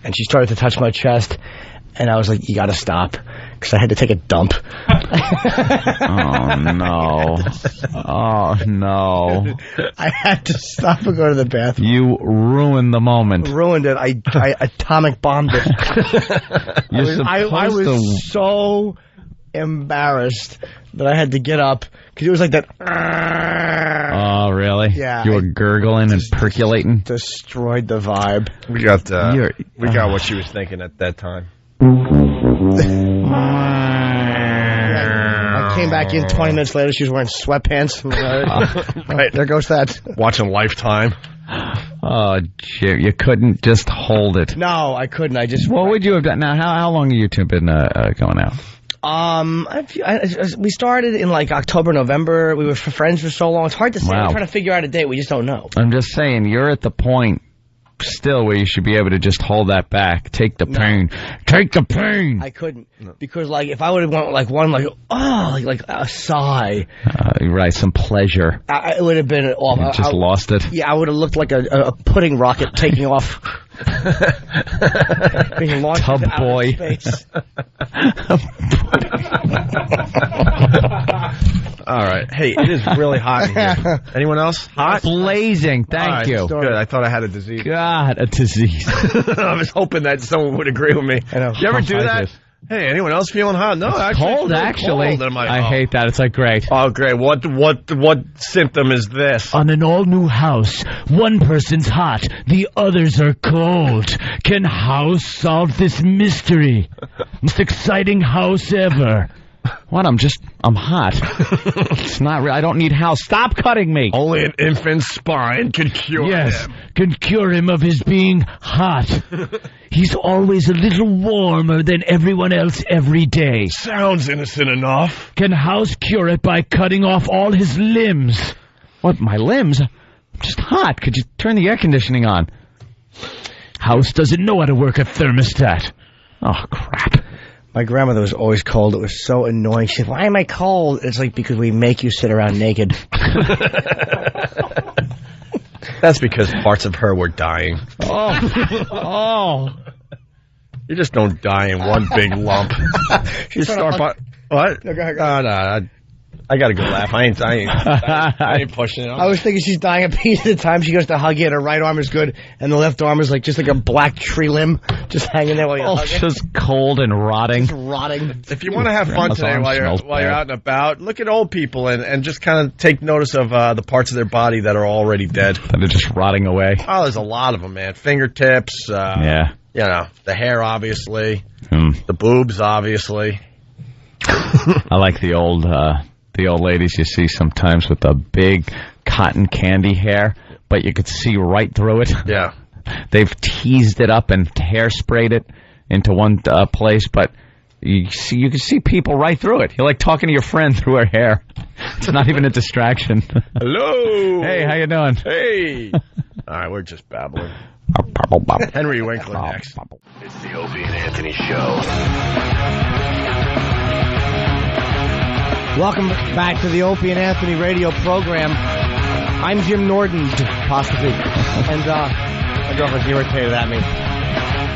and she started to touch my chest, and I was like, you gotta stop, because I had to take a dump. Oh, no. Oh, no. I had to stop and go to the bathroom. You ruined the moment. Ruined it. I atomic bombed it. I was so embarrassed that I had to get up, because it was like that. Oh, really? Yeah. You were gurgling and percolating? Destroyed the vibe. We got what she was thinking at that time. I came back in 20 minutes later. She was wearing sweatpants. Right, there goes that. Watching Lifetime. Oh, shit. You couldn't just hold it. No, I couldn't. I just... What would you have done? Now, how long have you two been going out? We started in like October, November. We were friends for so long. It's hard to say. Wow. We're trying to figure out a date. We just don't know. I'm just saying, you're at the point still where you should be able to just hold that back. Take the pain. Take the pain. I couldn't. Because like if I would have went like one like a sigh. Right, some pleasure. It would have been awful. You just lost it. Yeah, I would have looked like a pudding rocket taking off. Being launched Tub into boy. outer space. All right. Hey, it is really hot in here. Anyone else? Hot? Blazing. Thank you. Good. I thought I had a disease. God, a disease. I was hoping that someone would agree with me. I know. You ever do that? Hey, anyone else feeling hot? No, actually, Cold, actually. Cold. I hate that. It's like, great. Oh, great. What symptom is this? On an all-new house, one person's hot, the others are cold. Can House solve this mystery? Most exciting house ever. What? I'm hot. It's not real. I don't need House. Stop cutting me. Only an infant's spine can cure him. Can cure him of his being hot. He's always a little warmer than everyone else every day. Sounds innocent enough. Can House cure it by cutting off all his limbs? What, my limbs? I'm just hot. Could you turn the air conditioning on? House doesn't know how to work a thermostat. Oh, crap. My grandmother was always cold. It was so annoying. She said, why am I cold? It's like, because we make you sit around naked. That's because parts of her were dying. Oh. You just don't die in one big lump. You start by... What? No, go ahead. No. I got a good laugh. I ain't pushing it. I was thinking she's dying a piece at a time. She goes to hug you, and her right arm is good, and the left arm is like just like a black tree limb, just hanging there while you hug it. Just cold and rotting. Just rotting. If you want to have fun today while you're out and about, look at old people and just kind of take notice of the parts of their body that are already dead. That are just rotting away. Oh, there's a lot of them, man. Fingertips. Yeah. You know, the hair, obviously. The boobs, obviously. I like the old ladies you see sometimes with the big cotton candy hair, but you could see right through it. Yeah. They've teased it up and hairsprayed it into one place, but you can see people right through it. You're like talking to your friend through her hair. It's not even a distraction. Hello. Hey, how you doing? Hey. All right, we're just babbling. Henry Winkler next. It's the Opie and Anthony Show. Welcome back to the Opie and Anthony radio program. I'm Jim Norton, possibly. And my girlfriend's irritated at me.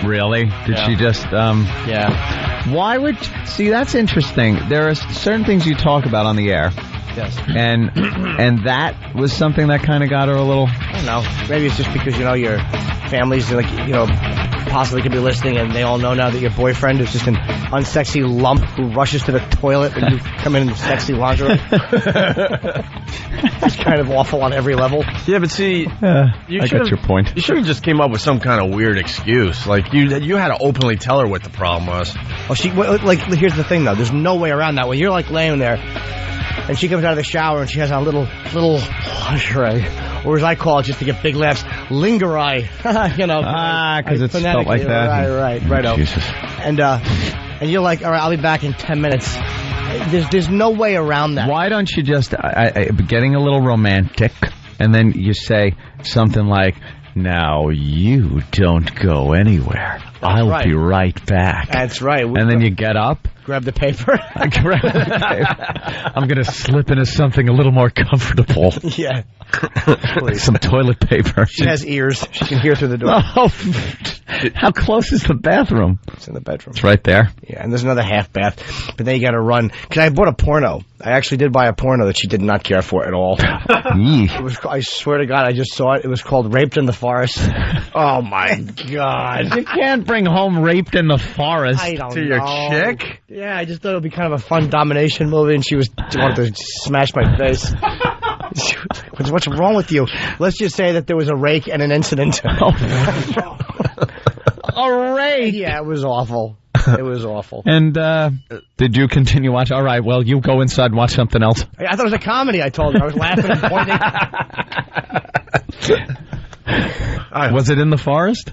Really? Did she just, Yeah. Why would... See, that's interesting. There are certain things you talk about on the air. Yes. And that was something that kind of got her a little... I don't know. Maybe it's just because, your family's, like, possibly could be listening, and they all know now that your boyfriend is just an unsexy lump who rushes to the toilet when you come in sexy lingerie. It's kind of awful on every level. Yeah, but see, I got your point. You should have just came up with some kind of weird excuse. Like, you had to openly tell her what the problem was. Well, here's the thing, though. There's no way around that. When you're, like, laying there, and she comes out of the shower, and she has a little lingerie, or as I call it, just to get big laughs, lingerie. Because it's spelled like that. Right. Jesus. And you're like, all right, I'll be back in 10 minutes. There's no way around that. Why don't you just getting a little romantic, and then you say something like, "Now you don't go anywhere. I'll be right back. That's right. And then you get up. Grab the paper. I'm going to slip into something a little more comfortable. Yeah. Some toilet paper. She has ears. She can hear through the door. Oh, how close is the bathroom? It's in the bedroom. It's right there. Yeah, and there's another half bath. But then you got to run. Because I bought a porno. I actually did buy a porno that she did not care for at all. It was, I swear to God, I just saw it. It was called Raped in the Forest. Oh, my God. You can't bring home Raped in the Forest to your chick? Yeah, I just thought it would be kind of a fun domination movie, and she wanted to smash my face. What's wrong with you? Let's just say that there was a rake and an incident. A rake? Yeah, it was awful. It was awful. And did you continue watching? All right, well, you go inside and watch something else. I thought it was a comedy, I told her. I was laughing and pointing. Was it in the forest?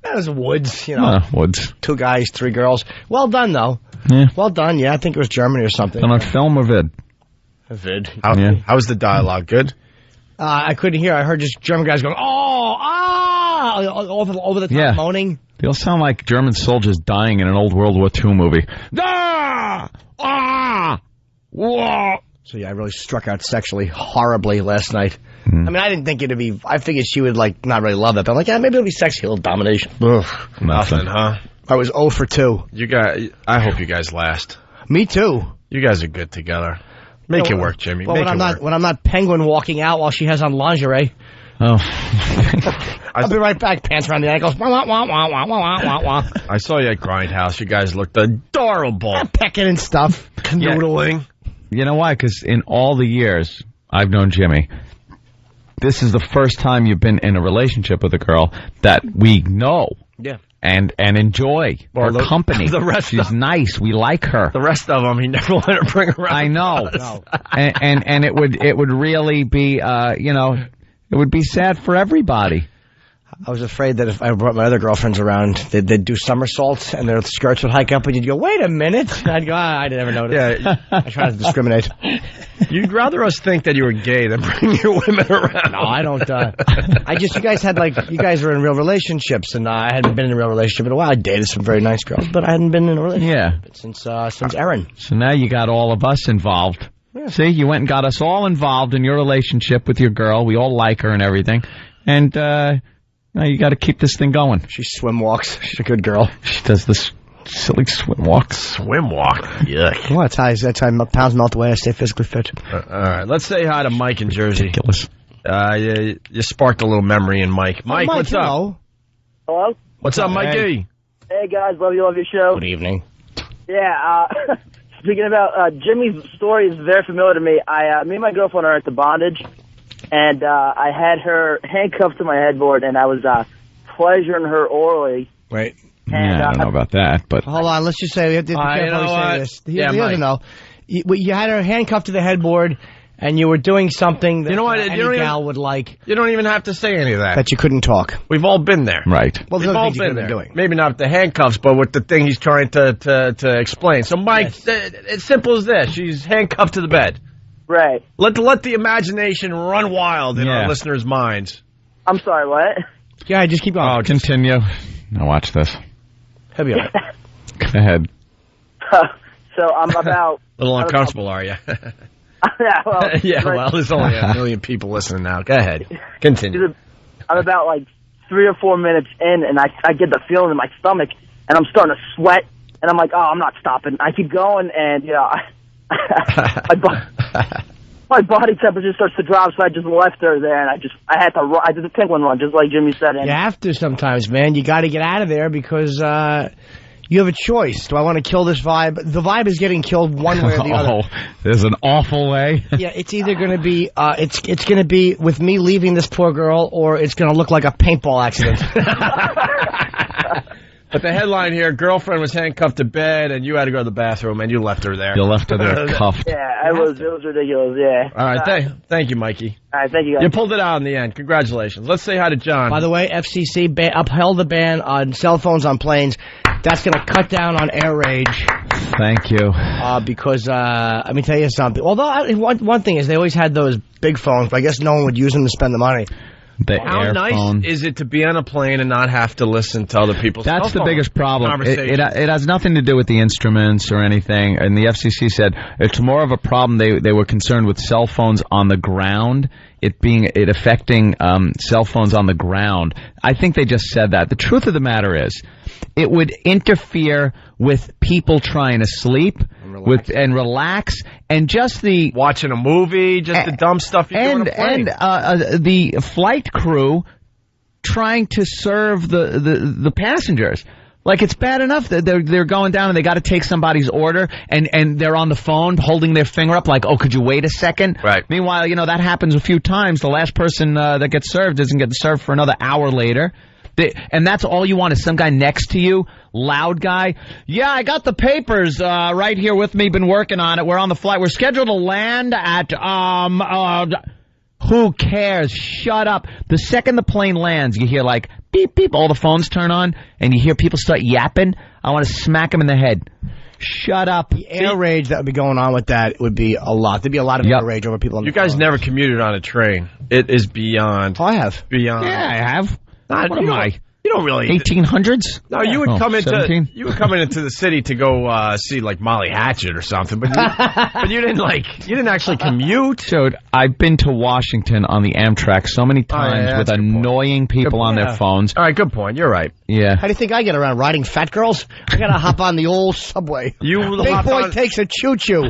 That was woods, you know. Woods. 2 guys, 3 girls. Well done, though. Yeah. Well done, yeah. I think it was Germany or something. On a film or vid? A vid. How was the dialogue? Good? I couldn't hear. I heard just German guys going, over the top moaning. They all sound like German soldiers dying in an old World War II movie. So, yeah, I really struck out sexually horribly last night. I mean, I didn't think it'd be... I figured she would, not really love it. But I'm like, yeah, maybe it'll be sexy. A little domination. Ugh, nothing, huh? I was 0 for 2. I hope you guys last. Me too. You guys are good together. Make it work, Jimmy. Well, when I'm not penguin walking out while she has on lingerie. Oh. I'll be right back. Pants around the ankles. Wah, wah, wah, wah, wah, wah, wah, wah. I saw you at Grindhouse. You guys looked adorable. Pecking and stuff. Canoodling. You know why? Because in all the years I've known Jimmy, this is the first time you've been in a relationship with a girl that we know. Yeah. And enjoy her company. She's nice. We like her. The rest of them, he never let her bring around. I know. And it would really be, it would be sad for everybody. I was afraid that if I brought my other girlfriends around, they'd do somersaults and their skirts would hike up, and you'd go, "Wait a minute!" And I'd go, "I never noticed." Yeah, I try to discriminate. You'd rather us think that you were gay than bring your women around. No, I don't. You guys are in real relationships, and I hadn't been in a real relationship in a while. I dated some very nice girls, but I hadn't been in a relationship since Erin. So now you got all of us involved. Yeah. See, you went and got us all involved in your relationship with your girl. We all like her and everything, and now you got to keep this thing going. She swim walks. She's a good girl. She does this silly swim walk. Swim walk? Yuck. Well, that's how pounds melt away. I stay physically fit. All right, let's say hi to Mike in Jersey. Ridiculous. You sparked a little memory in Mike. Mike, what's up? Hello? What's up, Mikey? Hey, guys. Love your show. Good evening. Yeah, speaking about Jimmy's story is very familiar to me. Me and my girlfriend are at the bondage, and I had her handcuffed to my headboard, and I was pleasuring her orally. Right. And, I don't know about that, but... Hold on, let's just say, we have to be careful we say this. He doesn't know. You had her handcuffed to the headboard, and you were doing something that any gal would like. You don't even have to say any of that. That you couldn't talk. We've all been there. Right. Well, we've all been there. Doing. Maybe not with the handcuffs, but with the thing he's trying to explain. So, Mike, it's simple as this. She's handcuffed to the bed. Right. Let the imagination run wild in our listeners' minds. I'm sorry, what? Yeah, just keep going. Oh, continue. Now watch this. He'll be all right. Go ahead. So I'm about... A little uncomfortable, are you? Yeah, well, there's only a million people listening now. Go ahead. Continue. I'm about 3 or 4 minutes in, and I get the feeling in my stomach, and I'm starting to sweat, and I'm like, oh, I'm not stopping. I keep going, and, my body temperature starts to drop, so I just left her there, and I had to run. I did the penguin run, just like Jimmy said. You have to sometimes, man. You got to get out of there because you have a choice. Do I want to kill this vibe? The vibe is getting killed one way or the other. Oh, there's an awful way. Yeah, it's either going to be it's going to be with me leaving this poor girl, or it's going to look like a paintball accident. But the headline here, girlfriend was handcuffed to bed, and you had to go to the bathroom, and you left her there. You left her there cuffed. Yeah, it was ridiculous, yeah. All right, thank you, Mikey. All right, thank you, guys. You pulled it out in the end. Congratulations. Let's say hi to John. By the way, FCC upheld the ban on cell phones on planes. That's going to cut down on air rage. Thank you. Because, let me tell you something. Although, one thing is they always had those big phones, but I guess no one would use them to spend the money. How nice is it to be on a plane and not have to listen to other people's cell phone? That's the biggest problem. It has nothing to do with the instruments or anything. And the FCC said it's more of a problem. They were concerned with cell phones on the ground, it affecting cell phones on the ground. I think they just said that. The truth of the matter is, it would interfere with people trying to sleep and relax, and just the watching a movie, just the dumb stuff you do on a plane. And the flight crew trying to serve the passengers. Like, it's bad enough that they're going down and they got to take somebody's order, and they're on the phone holding their finger up like, oh, could you wait a second? Right. Meanwhile, that happens a few times. The last person that gets served doesn't get served for another hour later. And that's all you want is some guy next to you, loud guy. Yeah, I got the papers right here with me, been working on it. We're on the flight. We're scheduled to land at, who cares? Shut up. The second the plane lands, you hear like, beep, beep, all the phones turn on, and you hear people start yapping. I want to smack them in the head. Shut up. The air rage that would be going on with that would be a lot. There'd be a lot of air rage over people on the phone. You guys never commuted on a train. It is beyond. Oh, I have. Beyond. Yeah, I have. What am I? You don't really 1800s? No, you would come into the city to go see like Molly Hatchet or something, but you didn't actually commute. Dude, I've been to Washington on the Amtrak so many times with annoying people on their phones. All right, good point. You're right. Yeah. How do you think I get around riding fat girls? I gotta hop on the old subway. Big boy takes a choo-choo.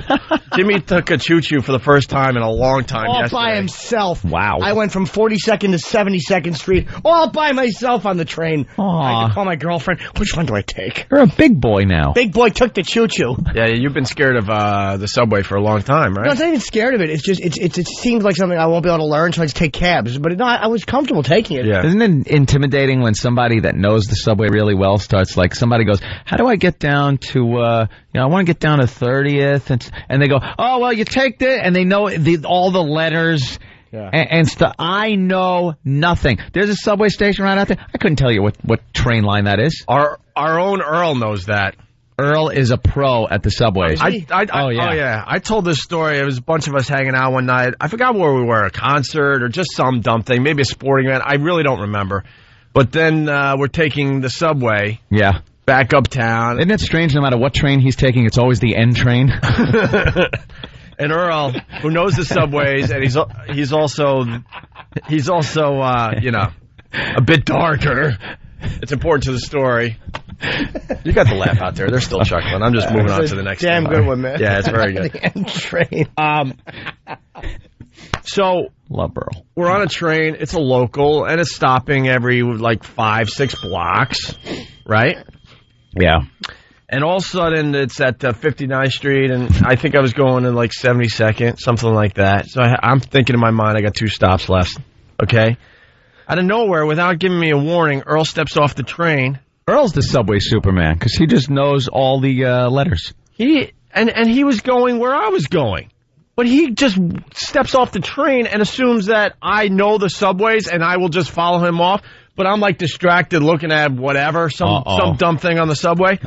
Jimmy took a choo-choo for the first time in a long time all yesterday. By himself. Wow. I went from 42nd to 72nd Street all by myself on the train. Aww. I had to call my girlfriend. Which one do I take? You're a big boy now. Big boy took the choo-choo. Yeah, you've been scared of the subway for a long time, right? No, I'm not even scared of it. It's just it seems like something I won't be able to learn, so I just take cabs. But I was comfortable taking it. Yeah. Isn't it intimidating when somebody that knows the subway really well starts, like, somebody goes, how do I get down to, I want to get down to 30th, and they go, oh, well, you take the, and they know all the letters. Yeah. And stuff. I know nothing. There's a subway station right out there. I couldn't tell you what train line that is. Our own Earl knows that. Earl is a pro at the subways. Oh, yeah. I told this story. It was a bunch of us hanging out one night. I forgot where we were, a concert or just some dumb thing, maybe a sporting event. I really don't remember. But then we're taking the subway. Yeah. Back uptown. Isn't it strange? No matter what train he's taking, it's always the N train. And Earl, who knows the subways, and he's also a bit darker. It's important to the story. You got the laugh out there. They're still chuckling. I'm just moving on to the next damn thing. good one, man. Yeah, it's very good. The N train. So love Earl. We're on a train. It's a local, and it's stopping every 5-6 blocks, right? Yeah. And all of a sudden, it's at 59th Street, and I think I was going in 72nd, something like that. So I'm thinking in my mind, I got 2 stops left. Okay? Out of nowhere, without giving me a warning, Earl steps off the train. Earl's the subway Superman, because he just knows all the letters. He was going where I was going. But he just steps off the train and assumes that I know the subways, and I will just follow him off. But I'm distracted looking at whatever, some dumb thing on the subway.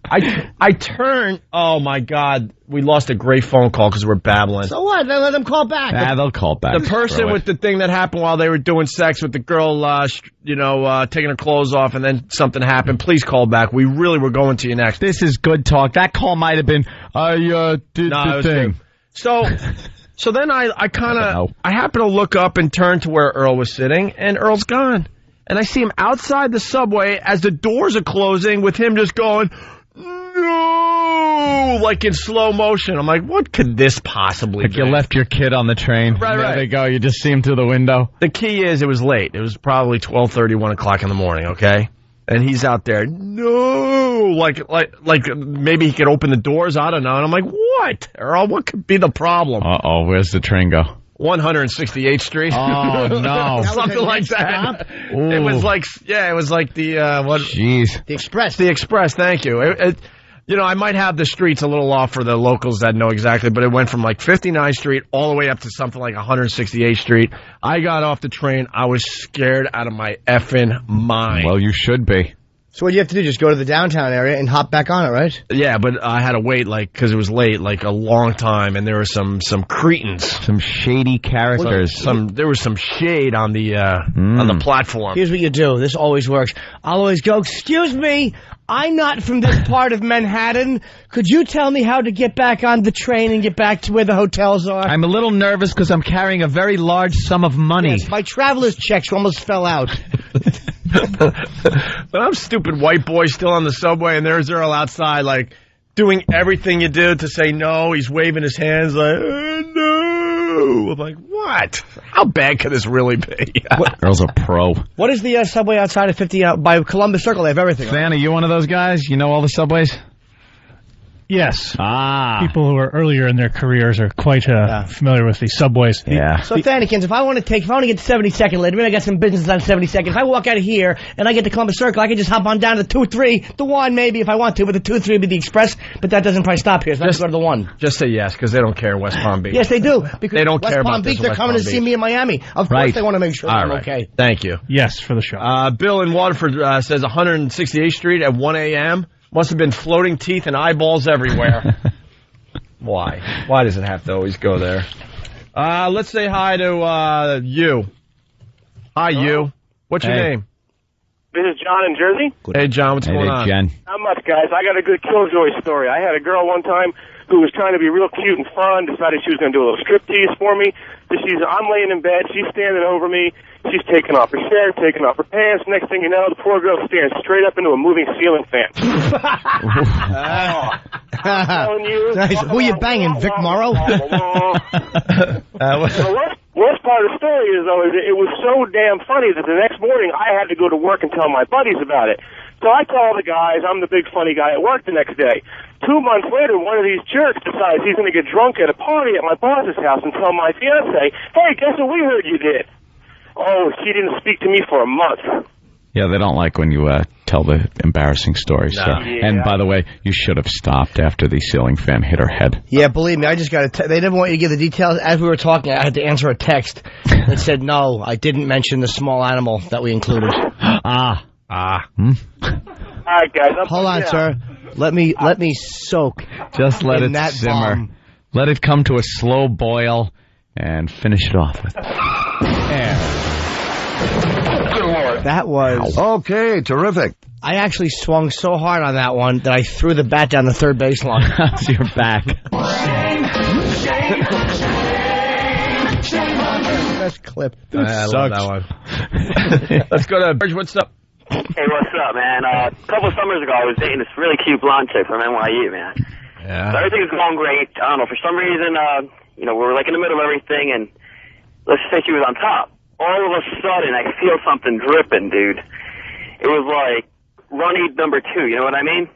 I turn. Oh my God, we lost a great phone call because we're babbling. So what? Let them call back. They'll call back. The person with the thing that happened while they were doing sex with the girl, taking her clothes off, and then something happened. Please call back. We really were going to you next. This is good talk. That call might have been. I did the thing. So then I happen to look up and turn to where Earl was sitting, and Earl's gone. And I see him outside the subway as the doors are closing with him just going, no, in slow motion. I'm like, what could this possibly be? You left your kid on the train. Right. There they go. You just see him through the window. The key is it was late. It was probably 12:30, 1 o'clock in the morning, okay? And he's out there, no, like maybe he could open the doors. I don't know. And I'm like, what, Earl? What could be the problem? Uh-oh, where's the train go? 168th Street. Oh no, something like that. It was the what? Jeez, the Express. The Express. Thank you. I might have the streets a little off for the locals that know exactly, but it went from 59th Street all the way up to something like 168th Street. I got off the train. I was scared out of my effing mind. Well, you should be. So what you have to do, just go to the downtown area and hop back on it, right? Yeah, but I had to wait, because it was late, a long time, and there were some cretins. Some shady characters. There was some shade on the platform. Here's what you do. This always works. I'll always go, excuse me, I'm not from this part of Manhattan. Could you tell me how to get back on the train and get back to where the hotels are? I'm a little nervous because I'm carrying a very large sum of money. Yes, my traveler's checks almost fell out. But I'm stupid white boy still on the subway, and there's Earl outside, doing everything you do to say no. He's waving his hands no. I'm like, what? How bad could this really be? Earl's a pro. What is the subway outside of 50 by Columbus Circle? They have everything. Fan, are you one of those guys? You know all the subways? Yes. Ah. People who are earlier in their careers are quite familiar with the subways. Yeah. So, Thannikins, if I want to get to 72nd later, maybe I got some business on 72nd. If I walk out of here and I get to Columbus Circle, I can just hop on down to the 2-3, the 1 maybe if I want to, but the 2-3 would be the express, but that doesn't probably stop here, so I have to go to the 1. Just say yes, because they don't care West Palm Beach. Yes, they do. Because they don't West care Palm about Beach, this they're West coming Palm to see Beach. me in Miami. Of course they want to make sure I'm okay. Thank you. Yes, for the show. Bill in Waterford says 168th Street at 1 a.m. Must have been floating teeth and eyeballs everywhere. Why? Why does it have to always go there? Let's say hi to you. Hi, you. What's your name? This is John in Jersey. Hey, John, what's going on? Jen. Not much, guys. I got a good killjoy story. I had a girl one time who was trying to be real cute and fun, decided she was going to do a little striptease for me. So I'm laying in bed, she's standing over me, she's taking off her shirt, taking off her pants. Next thing you know, the poor girl's staring straight up into a moving ceiling fan. Nice. Who you banging, Vic Morrow? The worst part of the story is, though, it was so damn funny that the next morning I had to go to work and tell my buddies about it. So I call the guys. I'm the big funny guy at work the next day. 2 months later, one of these jerks decides he's going to get drunk at a party at my boss's house and tell my fiance, hey, guess what we heard you did? Oh, she didn't speak to me for a month. Yeah, they don't like when you tell the embarrassing stories. No. So. Yeah. And by the way, you should have stopped after the ceiling fan hit her head. Yeah, believe me, I just got they never want you to give the details. As we were talking, I had to answer a text that said, no, I didn't mention the small animal that we included. All right, guys. Hold on, sir. Let me soak. Just let in it that simmer. bomb. Let it come to a slow boil and finish it off with air. That was... Okay, terrific. I actually swung so hard on that one that I threw the bat down the third baseline. So you're back. Best clip. I love that one. Let's go to Bridge. What's up? Hey, what's up, man? A couple of summers ago, I was dating this really cute blonde chick from NYU, man. Yeah. So everything's going great. I don't know, for some reason, we were in the middle of everything, and let's just say she was on top. All of a sudden, I feel something dripping, dude. It was like runny number 2, you know what I mean?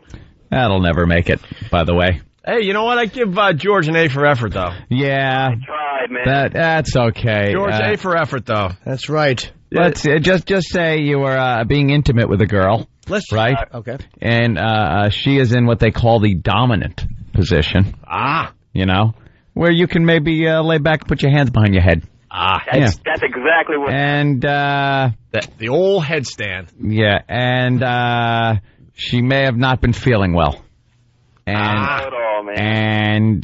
That'll never make it, by the way. Hey, you know what? I give George an A for effort, though. Yeah. I tried, man. That's okay. George, A for effort, though. That's right. Let's just say you were being intimate with a girl, right? Okay. And she is in what they call the dominant position. You know, where you can maybe lay back and put your hands behind your head. That's exactly what... And the old headstand. Yeah, and she may have not been feeling well. And Not at all, man. and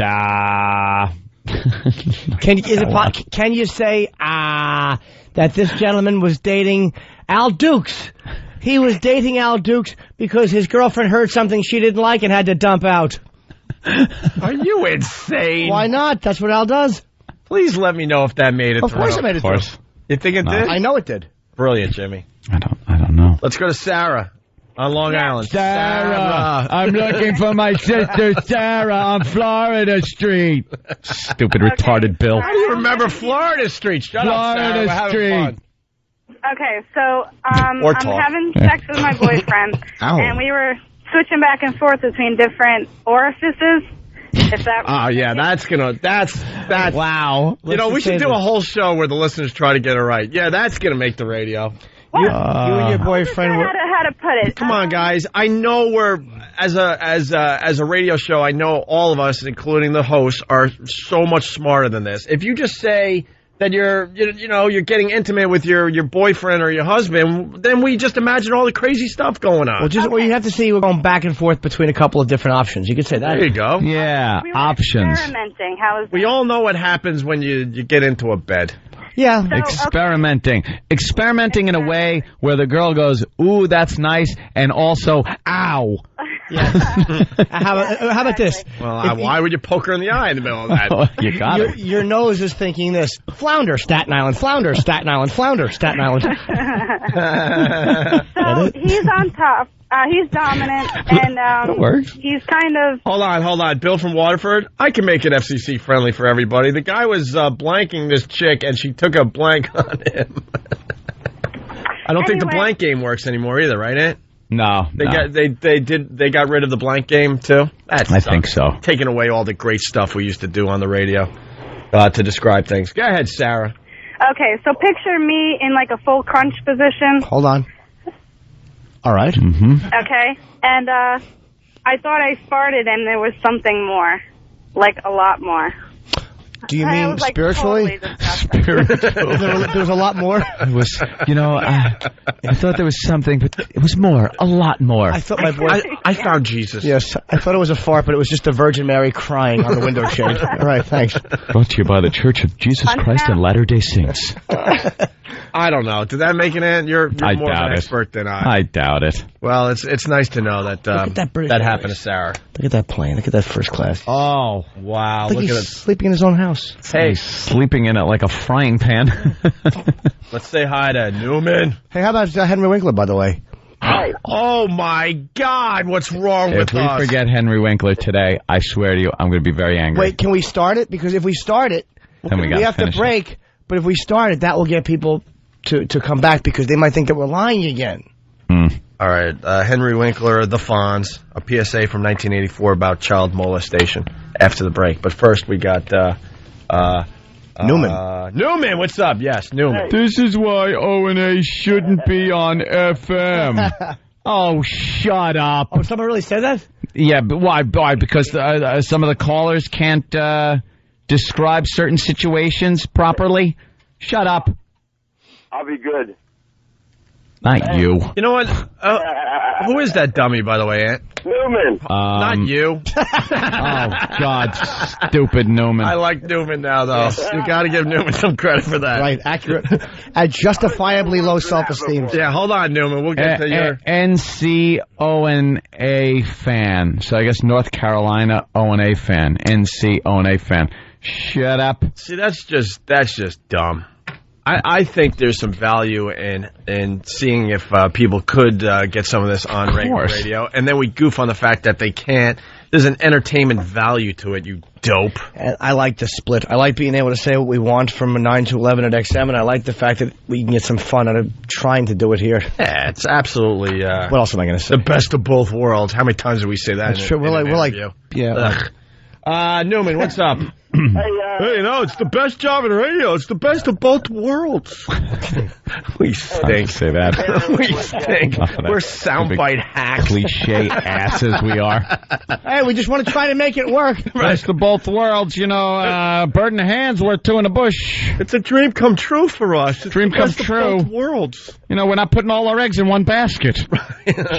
Can you say that this gentleman was dating Al Dukes? He was dating Al Dukes because his girlfriend heard something she didn't like and had to dump out. Are you insane? Why not? That's what Al does. Please let me know if that made it through. Of course it made it through. You think it did? I know it did. Brilliant, Jimmy. I don't know. Let's go to Sarah on Long Island. Sarah, I'm looking for my sister Sarah on Florida Street. Stupid retarded Bill. How do you remember Florida Street? Shut up, Sarah. We're having fun. Okay, so I'm having sex with my boyfriend, and we were switching back and forth between different orifices. If that that's wow. You know, we should do a whole show where the listeners try to get it right. Yeah, that's gonna make the radio. You and your boyfriend were... How to put it. Come on, guys. I know we're as a radio show. I know all of us, including the hosts, are so much smarter than this. If you just say that you're getting intimate with your boyfriend or your husband, then we just imagine all the crazy stuff going on. Well, you have to see we're going back and forth between a couple of different options. You could say that. There you go. Yeah, we were options. Experimenting. How is that? We all know what happens when you get into a bed. Yeah. So, Experimenting in a way where the girl goes, "Ooh, that's nice," and also, "Ow." Yeah. How about this? Well, why would you poke her in the eye in the middle of that? You got it. Your nose is thinking this: flounder, Staten Island, flounder, Staten Island, flounder, Staten Island. So he's on top. He's dominant, and he's kind of... Hold on. Bill from Waterford, I can make it FCC friendly for everybody. The guy was blanking this chick, and she took a blank on him. I don't think the blank game works anymore either, right, Ant? No. They got rid of the blank game too? I think so. Taking away all the great stuff we used to do on the radio to describe things. Go ahead, Sarah. Okay, so picture me in like a full crunch position. Hold on. All right. Mm-hmm. Okay, and I thought I farted and there was something more, like a lot more. Do you mean like spiritually? Totally There's a lot more. It was, I thought there was something, but it was more, a lot more. I thought my boy. I found Jesus. Yes, I thought it was a fart, but it was just the Virgin Mary crying on the window shade. All right, thanks. Brought to you by the Church of Jesus Christ and Latter-day Saints. I don't know. Did that make an end? You're more of an expert than I. I doubt it. Well, it's nice to know that that happened to Sarah. Look at that plane. Look at that first class. Oh, wow. Look at he's sleeping in his own house. Hey. Sleeping in it like a frying pan. Let's say hi to Newman. Hey, how about Henry Winkler, by the way? Hi. Oh, my God. What's wrong with us? If we forget Henry Winkler today, I swear to you, I'm going to be very angry. Wait, can we start it? Because if we start it, then we have to break. It. But if we start it, that will get people to come back because they might think that we're lying again. All right. Henry Winkler, The Fonz, a PSA from 1984 about child molestation after the break. But first, we got Newman. Newman, what's up? Yes, Newman. This is why O&A shouldn't be on FM. Oh, shut up. Oh, someone really said that? Yeah, but why? Because some of the callers can't describe certain situations properly? Shut up. I'll be good. Not you. You know what? Who is that dummy, by the way, Ant? Newman. Not you. Oh, God. Stupid Newman. I like Newman now, though. You got to give Newman some credit for that. Right, accurate. At justifiably low self-esteem. Yeah, hold on, Newman. We'll get to your... NC-O-N-A fan. So I guess North Carolina O&A fan. NC-O&A fan. Shut up. See, that's just dumb. I think there's some value in seeing if people could get some of this on regular radio, and then we goof on the fact that they can't. There's an entertainment value to it, you dope. And I like the split. I like being able to say what we want from 9 to 11 at XM, and I like the fact that we can get some fun out of trying to do it here. Yeah, it's absolutely... what else am I going to say? The best of both worlds. How many times do we say that? That's true. We're like... Yeah. Newman, what's up? Hey, it's the best job in radio. It's the best of both worlds. We stink. Say that. We stink. We're soundbite hacks. Cliche asses we are. Hey, we just want to try to make it work. Best of both worlds, bird in the hand's worth two in the bush. It's a dream come true for us. Dream come true. Both worlds. We're not putting all our eggs in one basket.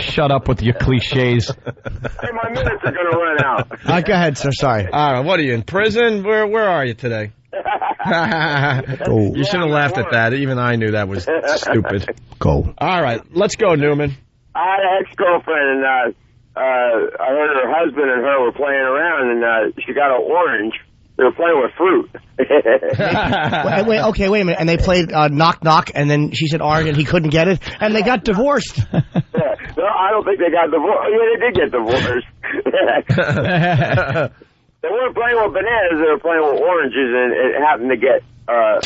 Shut up with your cliches. Hey, my minutes are going to run out. Go ahead, sir. Sorry. What are you, in prison? Where are you today? You should have laughed at that. Even I knew that was stupid. Go. All right, let's go, Newman. I had an ex-girlfriend, and I heard her husband and her were playing around, and she got an orange. They were playing with fruit. Wait a minute. And they played knock knock, and then she said orange, and he couldn't get it, and they got divorced. No, I don't think they got divorced. Yeah, they did get divorced. They weren't playing with bananas, they were playing with oranges, and it happened to get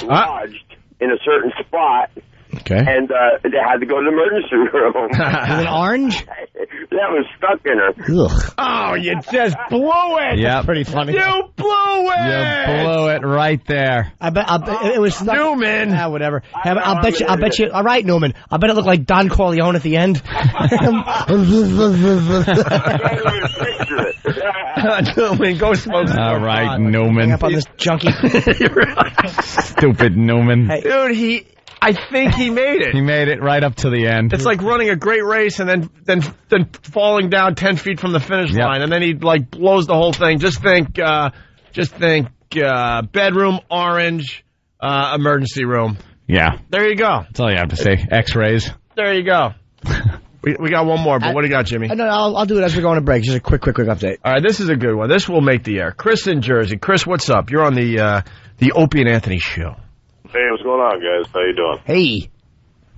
lodged in a certain spot. Okay. And they had to go to the emergency room. With an orange? That was stuck in her. Ugh. Oh, you just blew it. Yep. Pretty funny. You blew it. You blew it right there. I bet it was stuck. Newman. Whatever. I'll bet you. All right, Newman. I bet it looked like Don Corleone at the end. Newman, go smoke some All more right, pot. Newman. Up on this junkie. Stupid Newman. Hey. Dude, I think he made it. He made it right up to the end. It's like running a great race and then falling down 10 feet from the finish line, and then he like blows the whole thing. Just think bedroom, orange, emergency room. Yeah. There you go. That's all you have to say. X-rays. There you go. We got one more, but what do you got, Jimmy? No, I'll do it as we're going to break. Just a quick update. All right, this is a good one. This will make the air. Chris in Jersey. Chris, what's up? You're on the Opie and Anthony show. Hey, what's going on, guys? How you doing? Hey.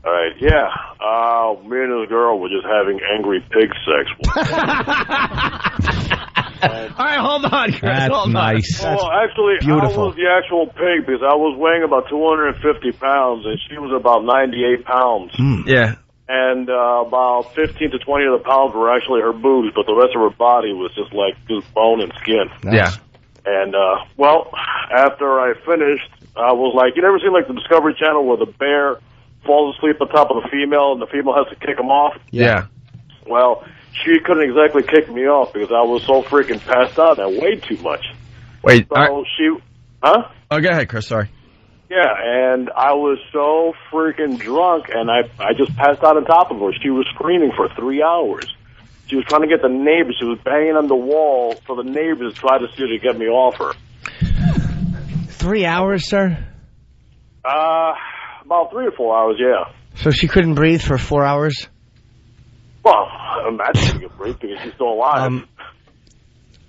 All right, yeah. Me and this girl were just having angry pig sex. All right, hold on, Chris. That's hold nice. Well, actually, beautiful. I was the actual pig because I was weighing about 250 pounds and she was about 98 pounds. Yeah. And about 15 to 20 of the pounds were actually her boobs, but the rest of her body was just like just bone and skin. Nice. Yeah. And, well, after I finished, I was like, you never seen like the Discovery Channel where the bear falls asleep on top of the female and the female has to kick him off? Yeah. Well, she couldn't exactly kick me off because I was so freaking passed out and I weighed too much. Wait. So huh? Oh, go ahead, Chris. Sorry. Yeah, and I was so freaking drunk and I just passed out on top of her. She was screaming for 3 hours. She was trying to get the neighbors. She was banging on the wall for the neighbors to try to see her to get me off her. 3 hours, sir? About 3 or 4 hours, yeah. So she couldn't breathe for 4 hours? Well, imagine she could breathe because she's still alive.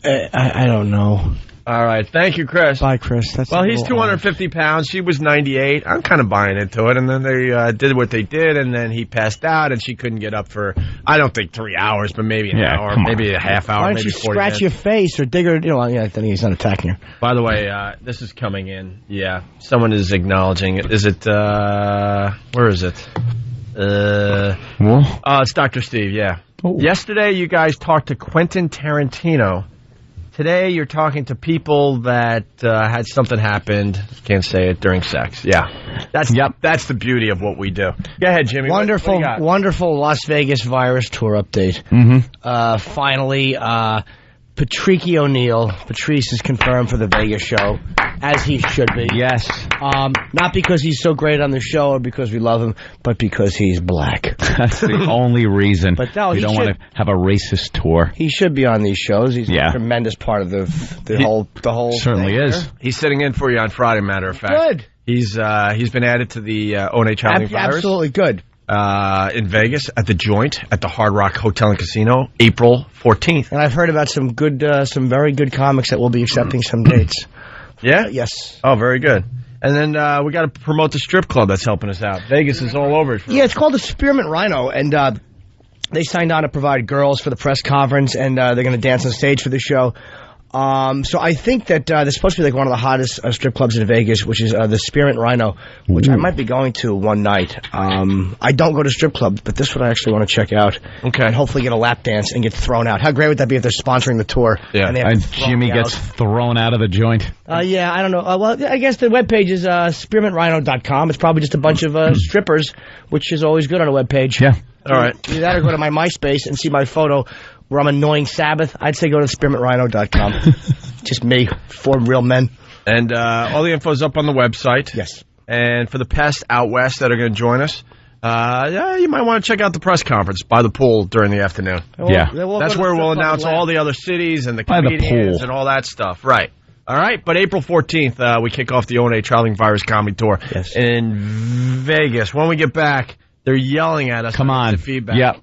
I don't know. All right. Thank you, Chris. Bye, Chris. Well, he's 250 pounds. She was 98. I'm kind of buying into it. And then they did what they did, and then he passed out, and she couldn't get up for, I don't think 3 hours, but maybe an hour, maybe a half hour, Why don't maybe you 40 scratch minutes. your face or dig her? I think he's not attacking her. By the way, this is coming in. Yeah, someone is acknowledging it. Is it, where is it? It's Dr. Steve, yeah. Oh. Yesterday, you guys talked to Quentin Tarantino. Today, you're talking to people that had something happened, can't say it, during sex. Yeah. That's the beauty of what we do. Go ahead, Jimmy. Wonderful, what do you got? wonderful Las Vegas virus tour update. Finally, Patrice is confirmed for the Vegas show, as he should be. Yes. Not because he's so great on the show or because we love him, but because he's black. That's the only reason. But no, we don't want to have a racist tour. He should be on these shows. He's a tremendous part of the whole certainly thing is. here. He's sitting in for you on Friday, matter of fact. Good. He's been added to the O&A Traveling Virus. Absolutely good. In Vegas at the Joint at the Hard Rock Hotel and Casino, April 14th. And I've heard about some very good comics that will be accepting some dates. Yeah? Yes. Oh, very good. And then we got to promote the strip club that's helping us out. Vegas is all over it. Yeah, it's called the Spearmint Rhino, and they signed on to provide girls for the press conference, and they're going to dance on stage for the show. So I think that there's supposed to be like one of the hottest strip clubs in Vegas, which is the Spearmint Rhino, which I might be going to one night. I don't go to strip clubs, but this one I actually want to check out. Okay. And hopefully get a lap dance and get thrown out. How great would that be if they're sponsoring the tour? Yeah. And Jimmy gets thrown out of the joint. Yeah, I don't know. Well, I guess the webpage is spearmintrhino.com. It's probably just a bunch of strippers, which is always good on a webpage. Yeah. All right. Either that or go to my MySpace and see my photo where I'm annoying Sabbath. I'd say go to spearmintrhino.com. Just me, 4 real men. And all the info's up on the website. Yes. And for the pests out west that are going to join us, you might want to check out the press conference by the pool during the afternoon. That's where we'll announce all the other cities and the comedians and all that stuff. Right. All right. But April 14th, we kick off the O&A Traveling Virus Comedy Tour in Vegas. When we get back, they're yelling at us. Come on. The feedback. Yep.